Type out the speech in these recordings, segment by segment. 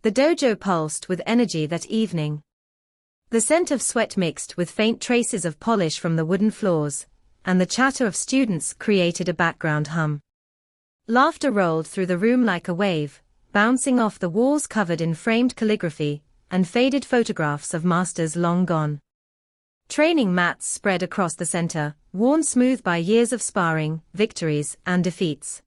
The dojo pulsed with energy that evening. The scent of sweat mixed with faint traces of polish from the wooden floors, and the chatter of students created a background hum. Laughter rolled through the room like a wave, bouncing off the walls covered in framed calligraphy and faded photographs of masters long gone. Training mats spread across the center, worn smooth by years of sparring, victories, and defeats.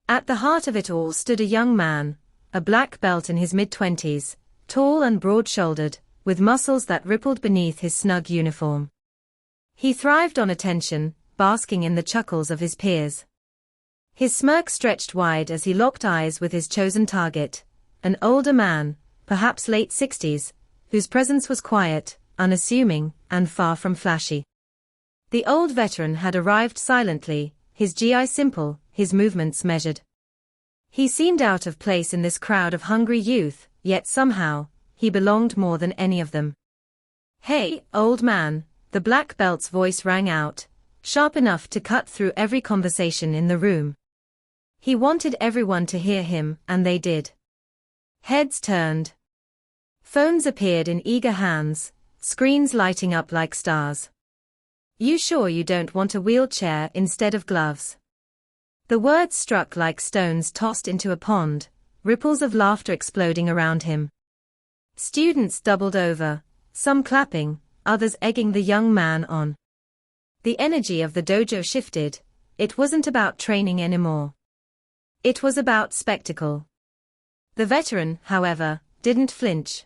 At the heart of it all stood a young man, a black belt in his mid-20s, tall and broad-shouldered, with muscles that rippled beneath his snug uniform. He thrived on attention, basking in the chuckles of his peers. His smirk stretched wide as he locked eyes with his chosen target, an older man, perhaps late 60s, whose presence was quiet, unassuming, and far from flashy. The old veteran had arrived silently, his GI simple, his movements measured. He seemed out of place in this crowd of hungry youth, yet somehow, he belonged more than any of them. "Hey, old man," the black belt's voice rang out, sharp enough to cut through every conversation in the room. He wanted everyone to hear him, and they did. Heads turned. Phones appeared in eager hands, screens lighting up like stars. "You sure you don't want a wheelchair instead of gloves?" The words struck like stones tossed into a pond, ripples of laughter exploding around him. Students doubled over, some clapping, others egging the young man on. The energy of the dojo shifted. It wasn't about training anymore. It was about spectacle. The veteran, however, didn't flinch.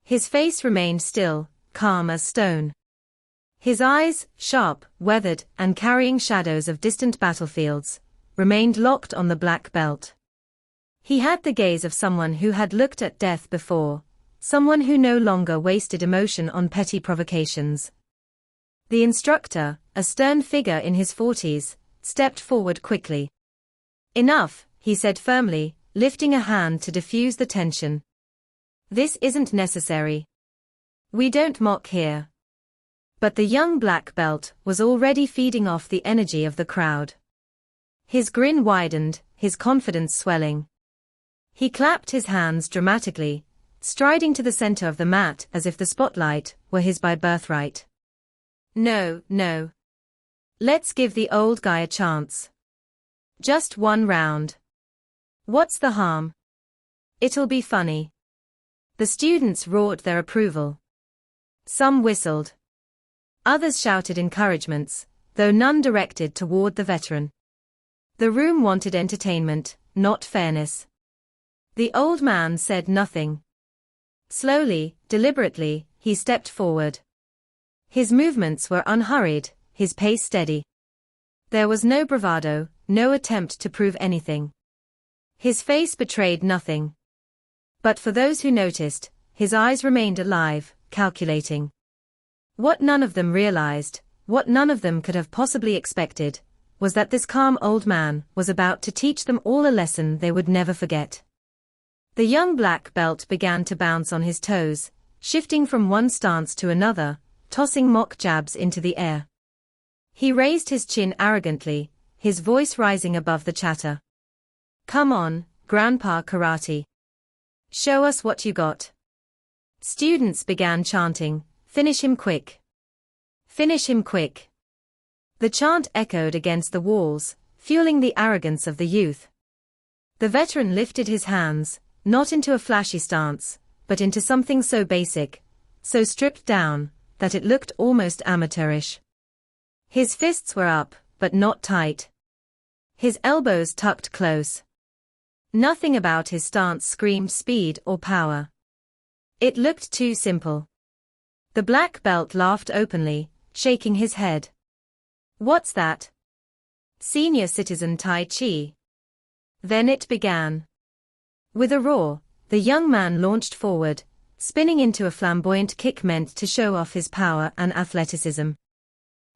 His face remained still, calm as stone. His eyes, sharp, weathered, and carrying shadows of distant battlefields, remained locked on the black belt. He had the gaze of someone who had looked at death before, someone who no longer wasted emotion on petty provocations. The instructor, a stern figure in his 40s, stepped forward quickly. "Enough," he said firmly, lifting a hand to diffuse the tension. "This isn't necessary. We don't mock here." But the young black belt was already feeding off the energy of the crowd. His grin widened, his confidence swelling. He clapped his hands dramatically, striding to the center of the mat as if the spotlight were his by birthright. "No, no. Let's give the old guy a chance. Just one round. What's the harm? It'll be funny." The students roared their approval. Some whistled. Others shouted encouragements, though none directed toward the veteran. The room wanted entertainment, not fairness. The old man said nothing. Slowly, deliberately, he stepped forward. His movements were unhurried, his pace steady. There was no bravado, no attempt to prove anything. His face betrayed nothing. But for those who noticed, his eyes remained alive, calculating. What none of them realized, what none of them could have possibly expected, was that this calm old man was about to teach them all a lesson they would never forget. The young black belt began to bounce on his toes, shifting from one stance to another, tossing mock jabs into the air. He raised his chin arrogantly, his voice rising above the chatter. "Come on, Grandpa Karate. Show us what you got." Students began chanting, "Finish him quick. Finish him quick." The chant echoed against the walls, fueling the arrogance of the youth. The veteran lifted his hands, not into a flashy stance, but into something so basic, so stripped down, that it looked almost amateurish. His fists were up, but not tight. His elbows tucked close. Nothing about his stance screamed speed or power. It looked too simple. The black belt laughed openly, shaking his head. "What's that? Senior citizen Tai Chi?" Then it began. With a roar, the young man launched forward, spinning into a flamboyant kick meant to show off his power and athleticism.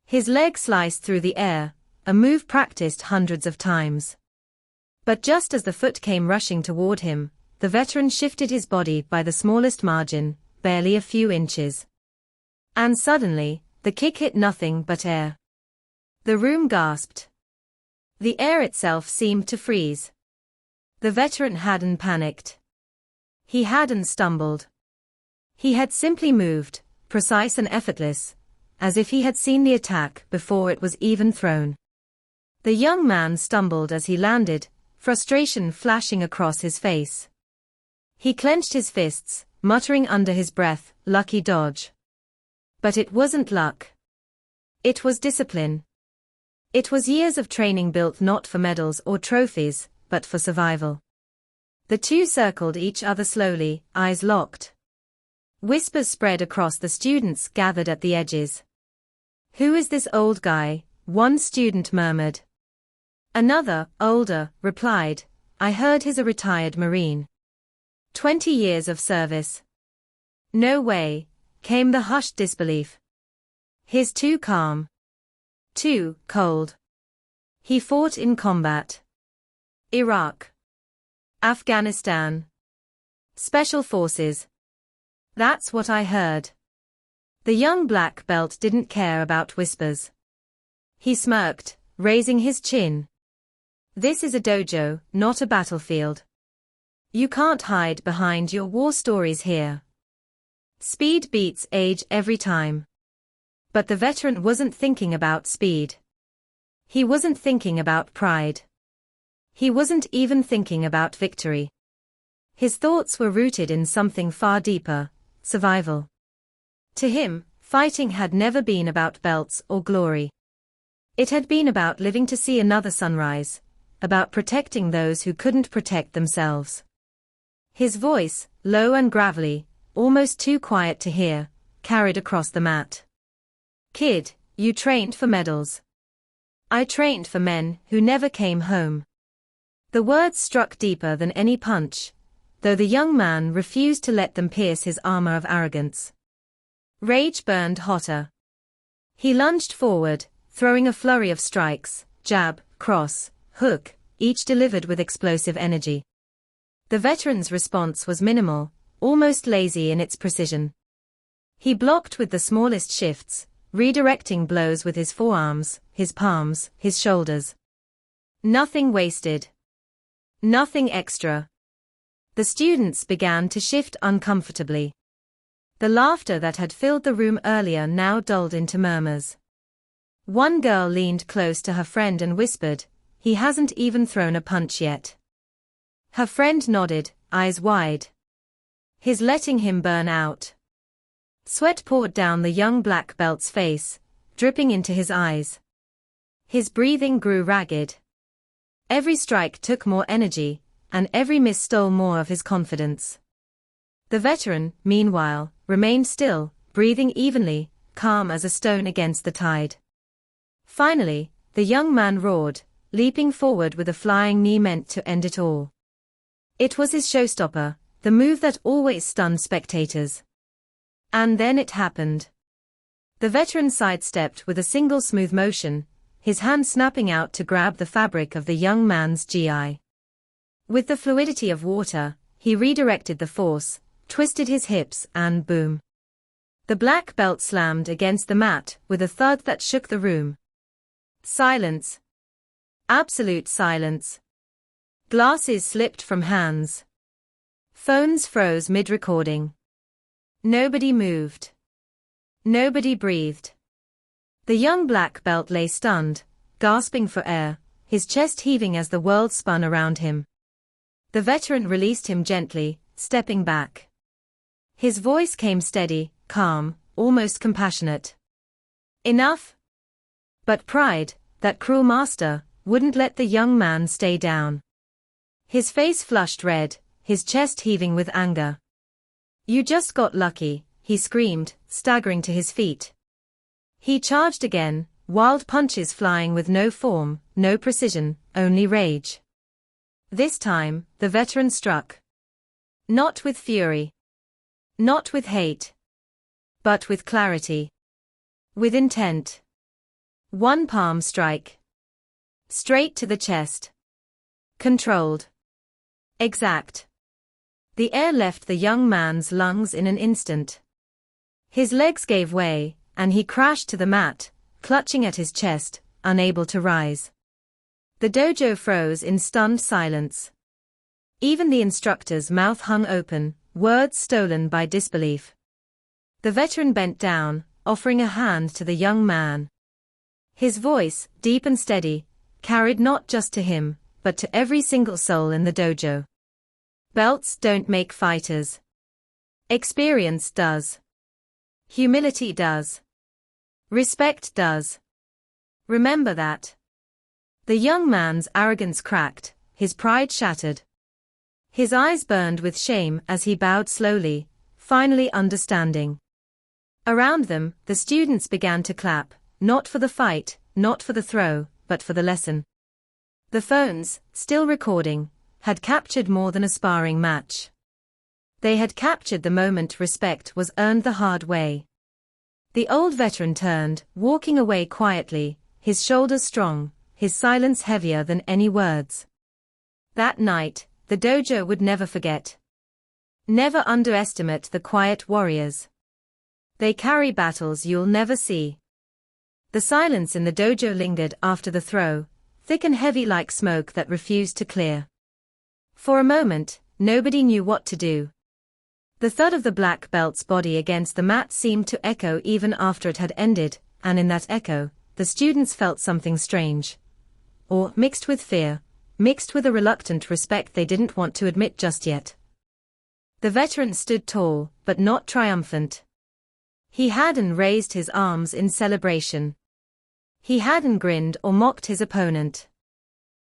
His leg sliced through the air, a move practiced hundreds of times. But just as the foot came rushing toward him, the veteran shifted his body by the smallest margin, barely a few inches. And suddenly, the kick hit nothing but air. The room gasped. The air itself seemed to freeze. The veteran hadn't panicked. He hadn't stumbled. He had simply moved, precise and effortless, as if he had seen the attack before it was even thrown. The young man stumbled as he landed, frustration flashing across his face. He clenched his fists, muttering under his breath, "Lucky dodge." But it wasn't luck. It was discipline. It was years of training built not for medals or trophies, but for survival. The two circled each other slowly, eyes locked. Whispers spread across the students gathered at the edges. "Who is this old guy?" one student murmured. Another, older, replied, "I heard he's a retired Marine. 20 years of service." "No way," came the hushed disbelief. "He's too calm. Too cold. He fought in combat. Iraq. Afghanistan. Special Forces. That's what I heard." The young black belt didn't care about whispers. He smirked, raising his chin. "This is a dojo, not a battlefield. You can't hide behind your war stories here. Speed beats age every time." But the veteran wasn't thinking about speed. He wasn't thinking about pride. He wasn't even thinking about victory. His thoughts were rooted in something far deeper: survival. To him, fighting had never been about belts or glory. It had been about living to see another sunrise, about protecting those who couldn't protect themselves. His voice, low and gravelly, almost too quiet to hear, carried across the mat. "Kid, you trained for medals. I trained for men who never came home." The words struck deeper than any punch, though the young man refused to let them pierce his armor of arrogance. Rage burned hotter. He lunged forward, throwing a flurry of strikes, jab, cross, hook, each delivered with explosive energy. The veteran's response was minimal, almost lazy in its precision. He blocked with the smallest shifts, redirecting blows with his forearms, his palms, his shoulders. Nothing wasted. Nothing extra. The students began to shift uncomfortably. The laughter that had filled the room earlier now dulled into murmurs. One girl leaned close to her friend and whispered, "He hasn't even thrown a punch yet." Her friend nodded, eyes wide. "He's letting him burn out." Sweat poured down the young black belt's face, dripping into his eyes. His breathing grew ragged. Every strike took more energy, and every miss stole more of his confidence. The veteran, meanwhile, remained still, breathing evenly, calm as a stone against the tide. Finally, the young man roared, leaping forward with a flying knee meant to end it all. It was his showstopper, the move that always stunned spectators. And then it happened. The veteran sidestepped with a single smooth motion, his hand snapping out to grab the fabric of the young man's GI. With the fluidity of water, he redirected the force, twisted his hips, and boom. The black belt slammed against the mat with a thud that shook the room. Silence. Absolute silence. Glasses slipped from hands. Phones froze mid-recording. Nobody moved. Nobody breathed. The young black belt lay stunned, gasping for air, his chest heaving as the world spun around him. The veteran released him gently, stepping back. His voice came steady, calm, almost compassionate. "Enough?" But pride, that cruel master, wouldn't let the young man stay down. His face flushed red, his chest heaving with anger. "You just got lucky," he screamed, staggering to his feet. He charged again, wild punches flying with no form, no precision, only rage. This time, the veteran struck. Not with fury. Not with hate. But with clarity. With intent. One palm strike. Straight to the chest. Controlled. Exact. The air left the young man's lungs in an instant. His legs gave way, and he crashed to the mat, clutching at his chest, unable to rise. The dojo froze in stunned silence. Even the instructor's mouth hung open, words stolen by disbelief. The veteran bent down, offering a hand to the young man. His voice, deep and steady, carried not just to him, but to every single soul in the dojo. Belts don't make fighters. Experience does. Humility does. Respect does. Remember that. The young man's arrogance cracked, his pride shattered. His eyes burned with shame as he bowed slowly, finally understanding. Around them, the students began to clap, not for the fight, not for the throw, but for the lesson. The phones, still recording, had captured more than a sparring match. They had captured the moment respect was earned the hard way. The old veteran turned, walking away quietly, his shoulders strong, his silence heavier than any words. That night, the dojo would never forget. Never underestimate the quiet warriors. They carry battles you'll never see. The silence in the dojo lingered after the throw, thick and heavy like smoke that refused to clear. For a moment, nobody knew what to do. The thud of the black belt's body against the mat seemed to echo even after it had ended, and in that echo, the students felt something strange. Or mixed with fear, mixed with a reluctant respect they didn't want to admit just yet. The veteran stood tall, but not triumphant. He hadn't raised his arms in celebration. He hadn't grinned or mocked his opponent.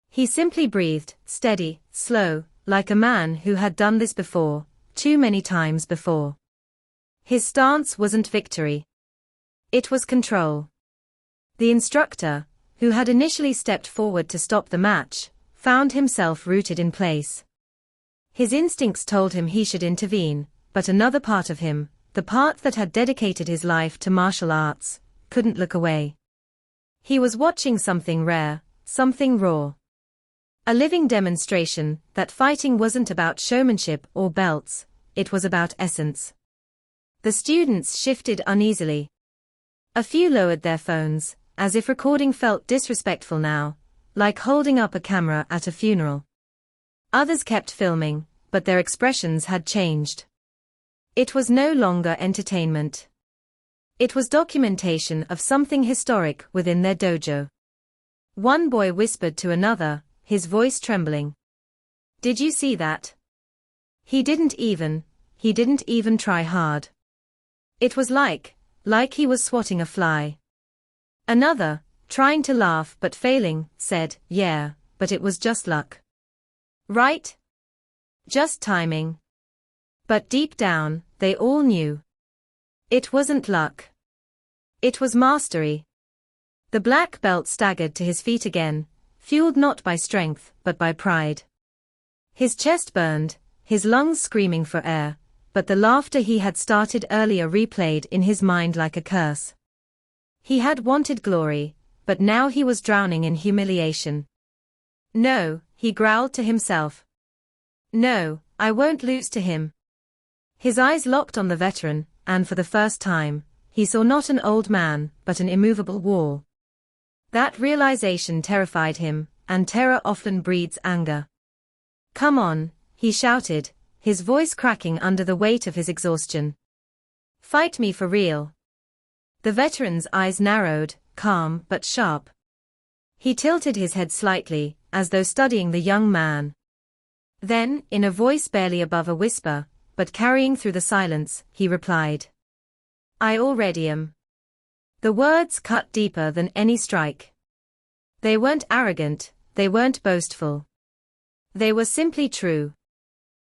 He simply breathed, steady, slow, like a man who had done this before, too many times before. His stance wasn't victory. It was control. The instructor, who had initially stepped forward to stop the match, found himself rooted in place. His instincts told him he should intervene, but another part of him, the part that had dedicated his life to martial arts, couldn't look away. He was watching something rare, something raw. A living demonstration that fighting wasn't about showmanship or belts, it was about essence. The students shifted uneasily. A few lowered their phones, as if recording felt disrespectful now, like holding up a camera at a funeral. Others kept filming, but their expressions had changed. It was no longer entertainment. It was documentation of something historic within their dojo. One boy whispered to another, his voice trembling. "Did you see that? He didn't even try hard. It was like he was swatting a fly." Another, trying to laugh but failing, said, "Yeah, but it was just luck. Right? Just timing." But deep down, they all knew. It wasn't luck. It was mastery. The black belt staggered to his feet again, fueled not by strength, but by pride. His chest burned, his lungs screaming for air, but the laughter he had started earlier replayed in his mind like a curse. He had wanted glory, but now he was drowning in humiliation. "No," he growled to himself. "No, I won't lose to him." His eyes locked on the veteran, and for the first time, he saw not an old man, but an immovable wall. That realization terrified him, and terror often breeds anger. "Come on," he shouted, his voice cracking under the weight of his exhaustion. "Fight me for real." The veteran's eyes narrowed, calm but sharp. He tilted his head slightly, as though studying the young man. Then, in a voice barely above a whisper, but carrying through the silence, he replied, "I already am." The words cut deeper than any strike. They weren't arrogant, they weren't boastful. They were simply true.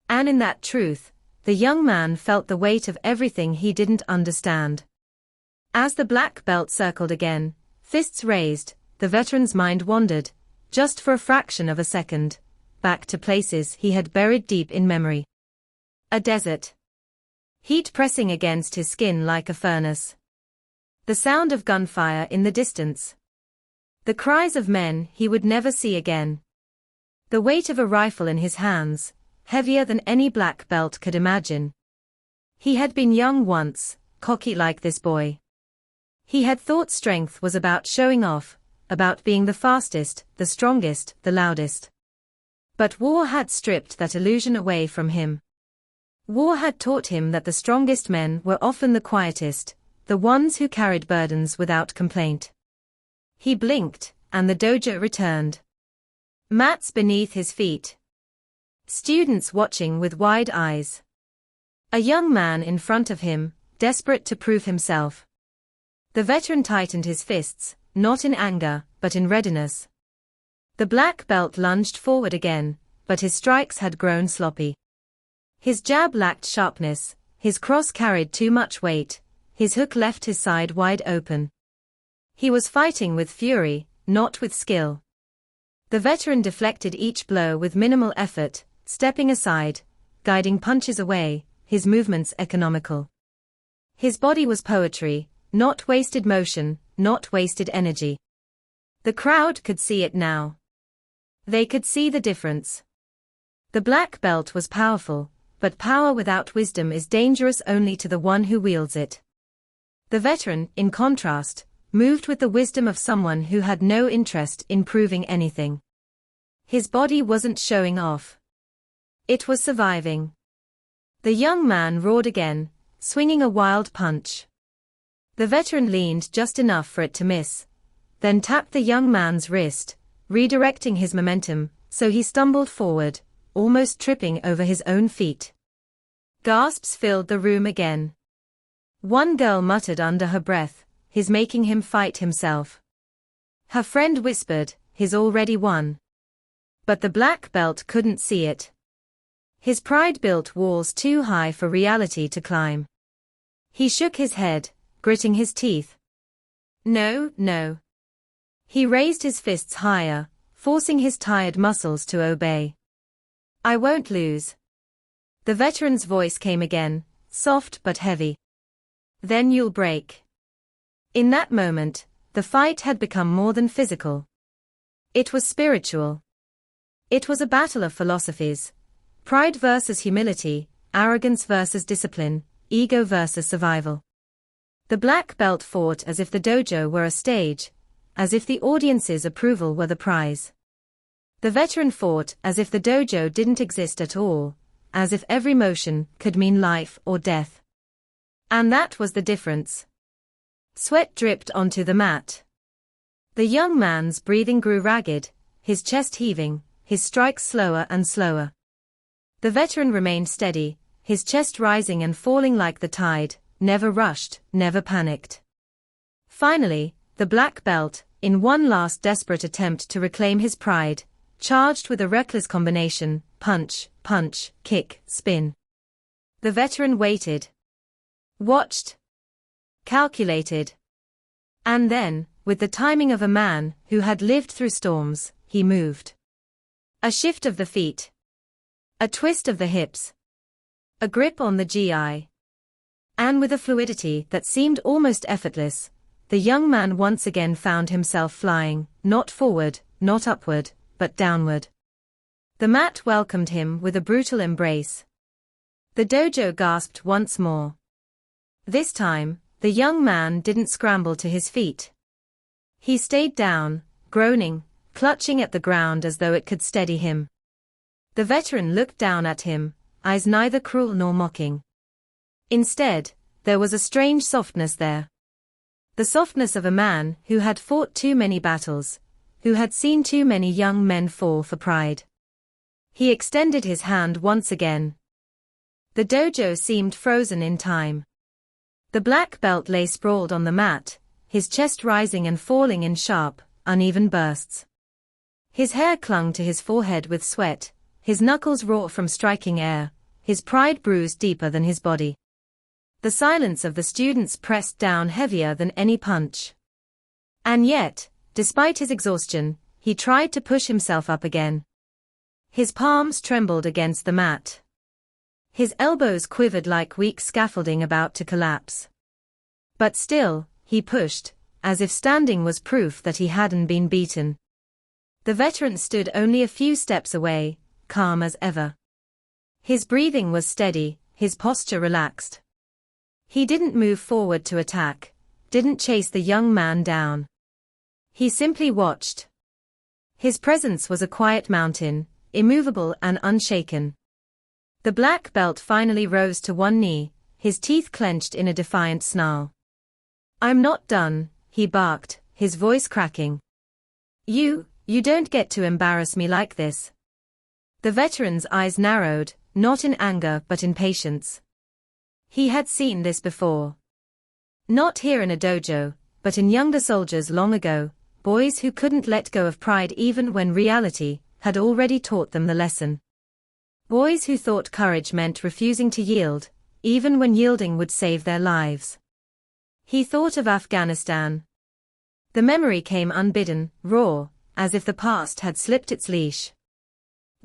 And in that truth, the young man felt the weight of everything he didn't understand. As the black belt circled again, fists raised, the veteran's mind wandered, just for a fraction of a second, back to places he had buried deep in memory. A desert. Heat pressing against his skin like a furnace. The sound of gunfire in the distance. The cries of men he would never see again. The weight of a rifle in his hands, heavier than any black belt could imagine. He had been young once, cocky like this boy. He had thought strength was about showing off, about being the fastest, the strongest, the loudest. But war had stripped that illusion away from him. War had taught him that the strongest men were often the quietest, the ones who carried burdens without complaint. He blinked, and the dojo returned. Mats beneath his feet. Students watching with wide eyes. A young man in front of him, desperate to prove himself. The veteran tightened his fists, not in anger, but in readiness. The black belt lunged forward again, but his strikes had grown sloppy. His jab lacked sharpness, his cross carried too much weight, his hook left his side wide open. He was fighting with fury, not with skill. The veteran deflected each blow with minimal effort, stepping aside, guiding punches away, his movements economical. His body was poetry, not wasted motion, not wasted energy. The crowd could see it now. They could see the difference. The black belt was powerful, but power without wisdom is dangerous only to the one who wields it. The veteran, in contrast, moved with the wisdom of someone who had no interest in proving anything. His body wasn't showing off. It was surviving. The young man roared again, swinging a wild punch. The veteran leaned just enough for it to miss, then tapped the young man's wrist, redirecting his momentum, so he stumbled forward, almost tripping over his own feet. Gasps filled the room again. One girl muttered under her breath, "He's making him fight himself." Her friend whispered, "He's already won." But the black belt couldn't see it. His pride built walls too high for reality to climb. He shook his head, gritting his teeth. No, no. He raised his fists higher, forcing his tired muscles to obey. "I won't lose." The veteran's voice came again, soft but heavy. "Then you'll break." In that moment, the fight had become more than physical. It was spiritual. It was a battle of philosophies. Pride versus humility, arrogance versus discipline, ego versus survival. The black belt fought as if the dojo were a stage, as if the audience's approval were the prize. The veteran fought as if the dojo didn't exist at all, as if every motion could mean life or death. And that was the difference. Sweat dripped onto the mat. The young man's breathing grew ragged, his chest heaving, his strikes slower and slower. The veteran remained steady, his chest rising and falling like the tide, never rushed, never panicked. Finally, the black belt, in one last desperate attempt to reclaim his pride, charged with a reckless combination, punch, punch, kick, spin. The veteran waited. Watched. Calculated. And then, with the timing of a man who had lived through storms, he moved. A shift of the feet. A twist of the hips. A grip on the GI. And with a fluidity that seemed almost effortless, the young man once again found himself flying, not forward, not upward, but downward. The mat welcomed him with a brutal embrace. The dojo gasped once more. This time, the young man didn't scramble to his feet. He stayed down, groaning, clutching at the ground as though it could steady him. The veteran looked down at him, eyes neither cruel nor mocking. Instead, there was a strange softness there. The softness of a man who had fought too many battles, who had seen too many young men fall for pride. He extended his hand once again. The dojo seemed frozen in time. The black belt lay sprawled on the mat, his chest rising and falling in sharp, uneven bursts. His hair clung to his forehead with sweat, his knuckles raw from striking air, his pride bruised deeper than his body. The silence of the students pressed down heavier than any punch. And yet, despite his exhaustion, he tried to push himself up again. His palms trembled against the mat. His elbows quivered like weak scaffolding about to collapse. But still, he pushed, as if standing was proof that he hadn't been beaten. The veteran stood only a few steps away, calm as ever. His breathing was steady, his posture relaxed. He didn't move forward to attack, didn't chase the young man down. He simply watched. His presence was a quiet mountain, immovable and unshaken. The black belt finally rose to one knee, his teeth clenched in a defiant snarl. "I'm not done," he barked, his voice cracking. You don't get to embarrass me like this." The veteran's eyes narrowed, not in anger but in patience. He had seen this before. Not here in a dojo, but in younger soldiers long ago, boys who couldn't let go of pride even when reality had already taught them the lesson. Boys who thought courage meant refusing to yield, even when yielding would save their lives. He thought of Afghanistan. The memory came unbidden, raw, as if the past had slipped its leash.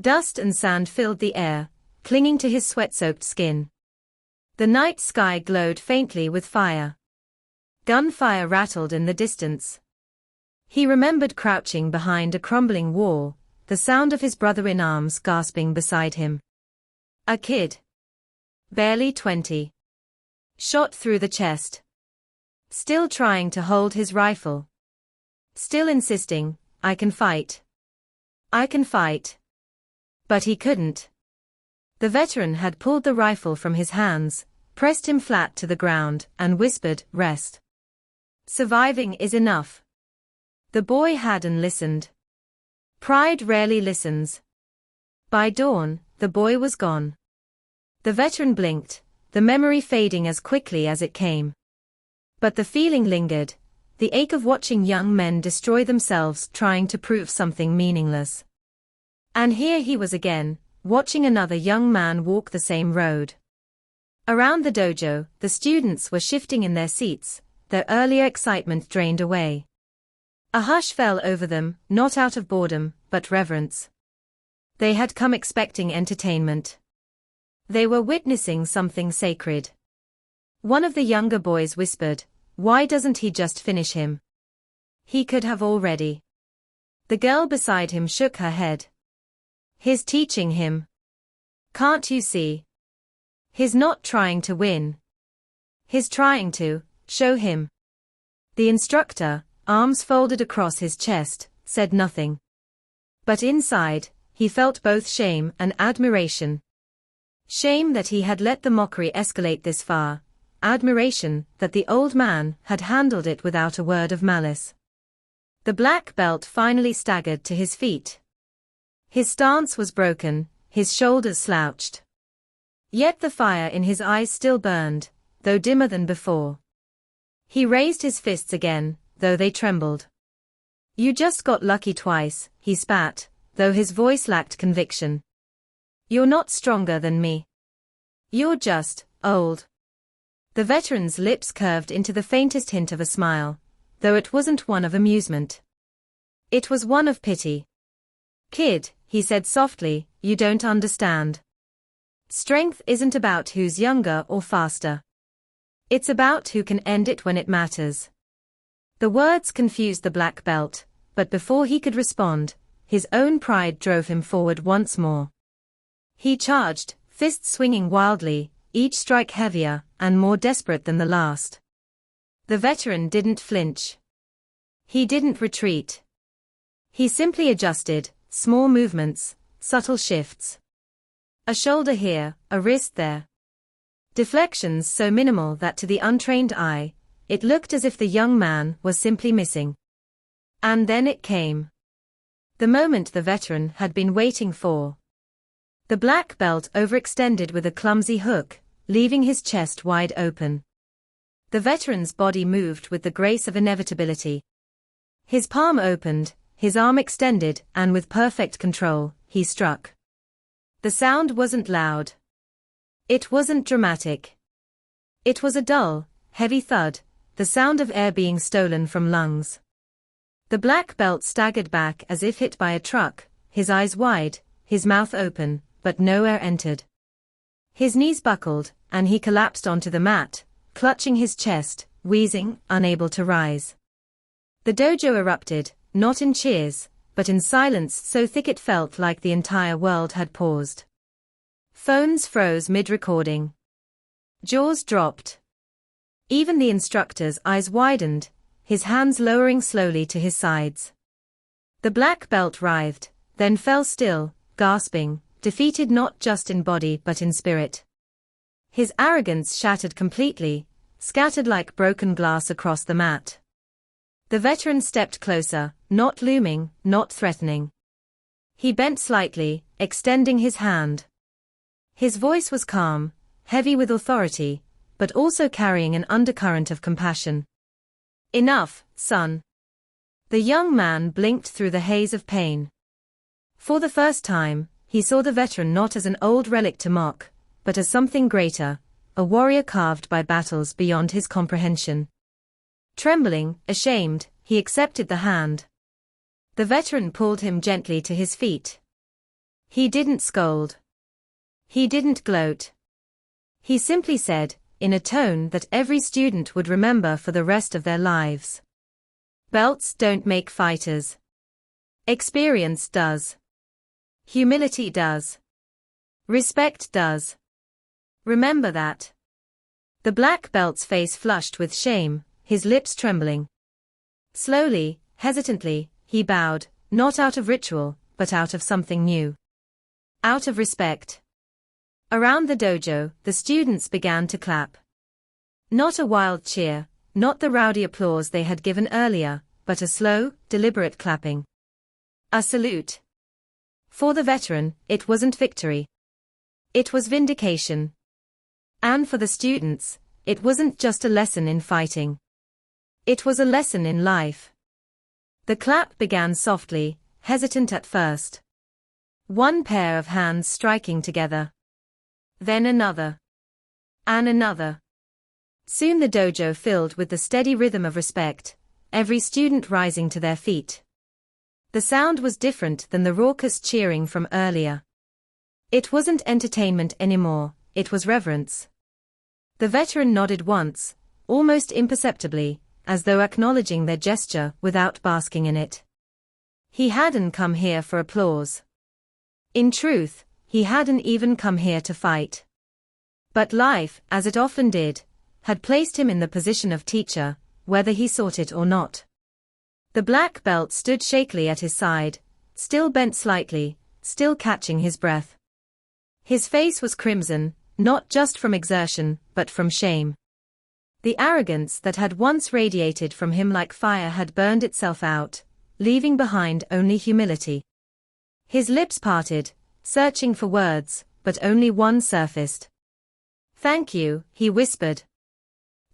Dust and sand filled the air, clinging to his sweat-soaked skin. The night sky glowed faintly with fire. Gunfire rattled in the distance. He remembered crouching behind a crumbling wall, the sound of his brother-in-arms gasping beside him. A kid. Barely 20. Shot through the chest. Still trying to hold his rifle. Still insisting, "I can fight. I can fight." But he couldn't. The veteran had pulled the rifle from his hands, pressed him flat to the ground, and whispered, "Rest. Surviving is enough." The boy hadn't listened. Pride rarely listens. By dawn, the boy was gone. The veteran blinked, the memory fading as quickly as it came. But the feeling lingered, the ache of watching young men destroy themselves trying to prove something meaningless. And here he was again, watching another young man walk the same road. Around the dojo, the students were shifting in their seats, their earlier excitement drained away. A hush fell over them, not out of boredom, but reverence. They had come expecting entertainment. They were witnessing something sacred. One of the younger boys whispered, "Why doesn't he just finish him? He could have already." The girl beside him shook her head. "He's teaching him. Can't you see? He's not trying to win. He's trying to show him." The instructor, arms folded across his chest, said nothing. But inside, he felt both shame and admiration. Shame that he had let the mockery escalate this far, admiration that the old man had handled it without a word of malice. The black belt finally staggered to his feet. His stance was broken, his shoulders slouched. Yet the fire in his eyes still burned, though dimmer than before. He raised his fists again, though they trembled. "You just got lucky twice," he spat, though his voice lacked conviction. "You're not stronger than me. You're just old." The veteran's lips curved into the faintest hint of a smile, though it wasn't one of amusement. It was one of pity. "Kid," he said softly, "you don't understand. Strength isn't about who's younger or faster. It's about who can end it when it matters." The words confused the black belt, but before he could respond, his own pride drove him forward once more. He charged, fists swinging wildly, each strike heavier and more desperate than the last. The veteran didn't flinch. He didn't retreat. He simply adjusted, small movements, subtle shifts. A shoulder here, a wrist there. Deflections so minimal that to the untrained eye, it looked as if the young man was simply missing. And then it came. The moment the veteran had been waiting for. The black belt overextended with a clumsy hook, leaving his chest wide open. The veteran's body moved with the grace of inevitability. His palm opened, his arm extended, and with perfect control, he struck. The sound wasn't loud. It wasn't dramatic. It was a dull, heavy thud, the sound of air being stolen from lungs. The black belt staggered back as if hit by a truck, his eyes wide, his mouth open, but no air entered. His knees buckled, and he collapsed onto the mat, clutching his chest, wheezing, unable to rise. The dojo erupted, not in cheers, but in silence so thick it felt like the entire world had paused. Phones froze mid-recording. Jaws dropped. Even the instructor's eyes widened, his hands lowering slowly to his sides. The black belt writhed, then fell still, gasping, defeated not just in body but in spirit. His arrogance shattered completely, scattered like broken glass across the mat. The veteran stepped closer, not looming, not threatening. He bent slightly, extending his hand. His voice was calm, heavy with authority, but also carrying an undercurrent of compassion. "Enough, son." The young man blinked through the haze of pain. For the first time, he saw the veteran not as an old relic to mock, but as something greater, a warrior carved by battles beyond his comprehension. Trembling, ashamed, he accepted the hand. The veteran pulled him gently to his feet. He didn't scold. He didn't gloat. He simply said, in a tone that every student would remember for the rest of their lives, "Belts don't make fighters. Experience does. Humility does. Respect does. Remember that." The black belt's face flushed with shame, his lips trembling. Slowly, hesitantly, he bowed, not out of ritual, but out of something new. Out of respect. Around the dojo, the students began to clap. Not a wild cheer, not the rowdy applause they had given earlier, but a slow, deliberate clapping. A salute. For the veteran, it wasn't victory. It was vindication. And for the students, it wasn't just a lesson in fighting. It was a lesson in life. The clap began softly, hesitant at first. One pair of hands striking together. Then another. And another. Soon the dojo filled with the steady rhythm of respect, every student rising to their feet. The sound was different than the raucous cheering from earlier. It wasn't entertainment anymore, it was reverence. The veteran nodded once, almost imperceptibly, as though acknowledging their gesture without basking in it. He hadn't come here for applause. In truth, he hadn't even come here to fight. But life, as it often did, had placed him in the position of teacher, whether he sought it or not. The black belt stood shakily at his side, still bent slightly, still catching his breath. His face was crimson, not just from exertion, but from shame. The arrogance that had once radiated from him like fire had burned itself out, leaving behind only humility. His lips parted, searching for words, but only one surfaced. "Thank you," he whispered.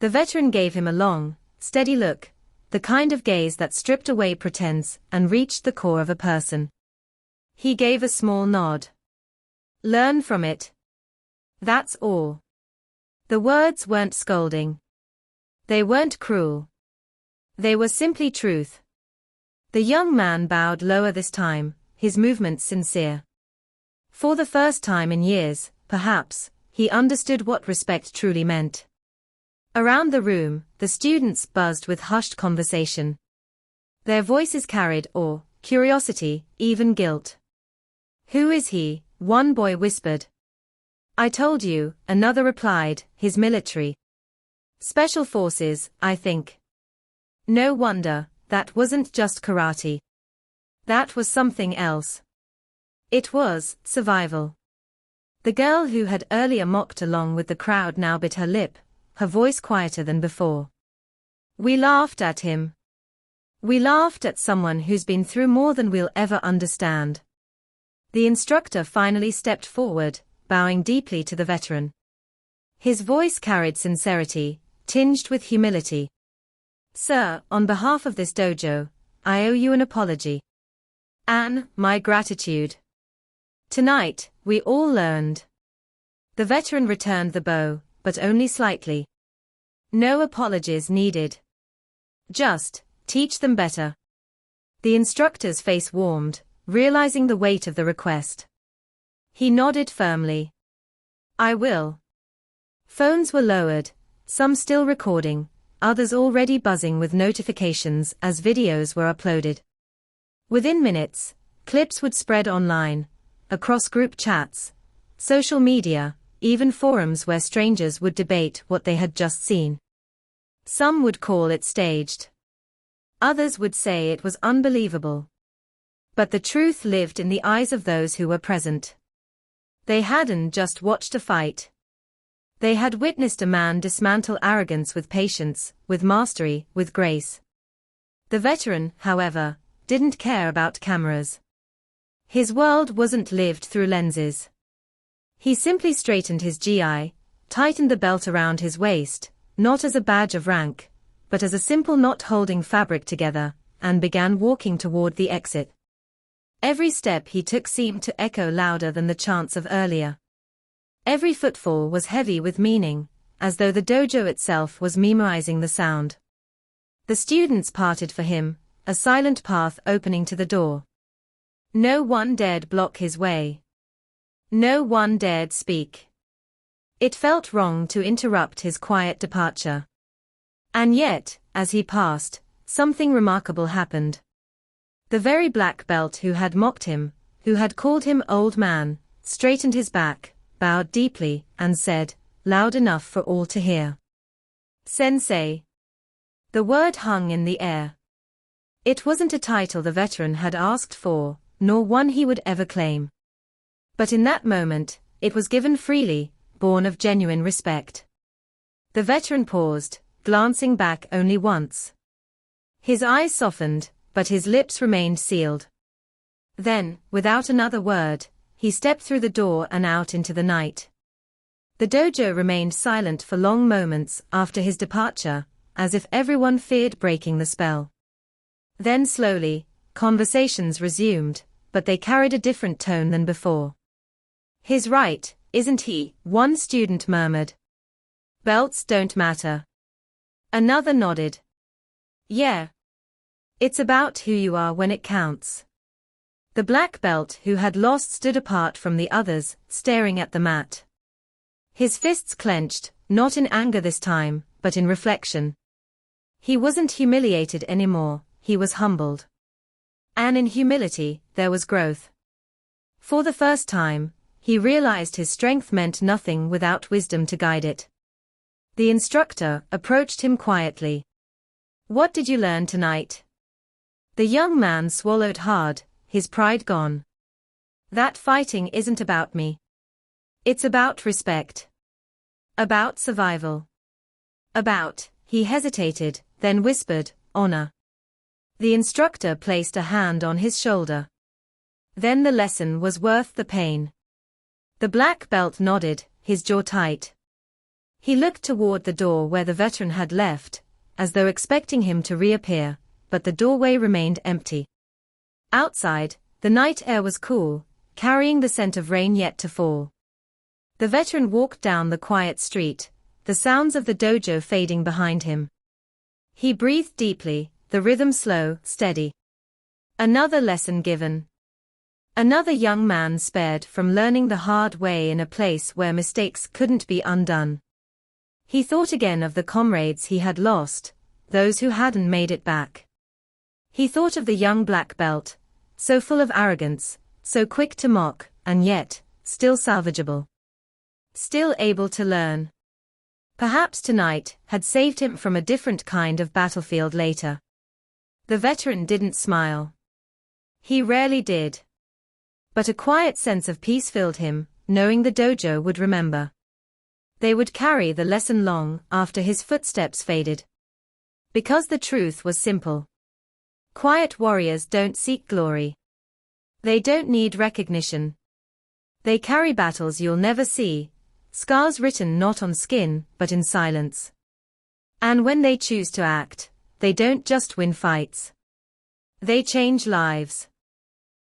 The veteran gave him a long, steady look, the kind of gaze that stripped away pretense and reached the core of a person. He gave a small nod. "Learn from it. That's all." The words weren't scolding. They weren't cruel. They were simply truth. The young man bowed lower this time, his movements sincere. For the first time in years, perhaps, he understood what respect truly meant. Around the room, the students buzzed with hushed conversation. Their voices carried awe, curiosity, even guilt. "Who is he?" one boy whispered. "I told you," another replied, "his military. Special forces, I think." No wonder, that wasn't just karate. That was something else. It was survival. The girl who had earlier mocked along with the crowd now bit her lip, her voice quieter than before. "We laughed at him. We laughed at someone who's been through more than we'll ever understand." The instructor finally stepped forward, bowing deeply to the veteran. His voice carried sincerity, tinged with humility. "Sir, on behalf of this dojo, I owe you an apology. And my gratitude. Tonight, we all learned." The veteran returned the bow, but only slightly. "No apologies needed. Just, teach them better." The instructor's face warmed, realizing the weight of the request. He nodded firmly. "I will." Phones were lowered, some still recording, others already buzzing with notifications as videos were uploaded. Within minutes, clips would spread online, across group chats, social media, even forums where strangers would debate what they had just seen. Some would call it staged. Others would say it was unbelievable. But the truth lived in the eyes of those who were present. They hadn't just watched a fight. They had witnessed a man dismantle arrogance with patience, with mastery, with grace. The veteran, however, didn't care about cameras. His world wasn't lived through lenses. He simply straightened his GI, tightened the belt around his waist, not as a badge of rank, but as a simple knot holding fabric together, and began walking toward the exit. Every step he took seemed to echo louder than the chants of earlier. Every footfall was heavy with meaning, as though the dojo itself was memorizing the sound. The students parted for him, a silent path opening to the door. No one dared block his way. No one dared speak. It felt wrong to interrupt his quiet departure. And yet, as he passed, something remarkable happened. The very black belt who had mocked him, who had called him old man, straightened his back, bowed deeply, and said, loud enough for all to hear, "Sensei." The word hung in the air. It wasn't a title the veteran had asked for, nor one he would ever claim. But in that moment, it was given freely, born of genuine respect. The veteran paused, glancing back only once. His eyes softened, but his lips remained sealed. Then, without another word, he stepped through the door and out into the night. The dojo remained silent for long moments after his departure, as if everyone feared breaking the spell. Then slowly, conversations resumed, but they carried a different tone than before. "He's right, isn't he?" one student murmured. "Belts don't matter." Another nodded. "Yeah. It's about who you are when it counts." The black belt who had lost stood apart from the others, staring at the mat. His fists clenched, not in anger this time, but in reflection. He wasn't humiliated anymore, he was humbled. And in humility, there was growth. For the first time, he realized his strength meant nothing without wisdom to guide it. The instructor approached him quietly. "What did you learn tonight?" The young man swallowed hard, his pride gone. "That fighting isn't about me. It's about respect. About survival. About," he hesitated, then whispered, "honor." The instructor placed a hand on his shoulder. Then the lesson was worth the pain. The black belt nodded, his jaw tight. He looked toward the door where the veteran had left, as though expecting him to reappear, but the doorway remained empty. Outside, the night air was cool, carrying the scent of rain yet to fall. The veteran walked down the quiet street, the sounds of the dojo fading behind him. He breathed deeply, the rhythm slow, steady. Another lesson given. Another young man spared from learning the hard way in a place where mistakes couldn't be undone. He thought again of the comrades he had lost, those who hadn't made it back. He thought of the young black belt, so full of arrogance, so quick to mock, and yet, still salvageable. Still able to learn. Perhaps tonight had saved him from a different kind of battlefield later. The veteran didn't smile. He rarely did. But a quiet sense of peace filled him, knowing the dojo would remember. They would carry the lesson long after his footsteps faded. Because the truth was simple. Quiet warriors don't seek glory. They don't need recognition. They carry battles you'll never see, scars written not on skin but in silence. And when they choose to act, they don't just win fights. They change lives.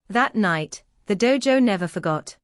That night, the dojo never forgot.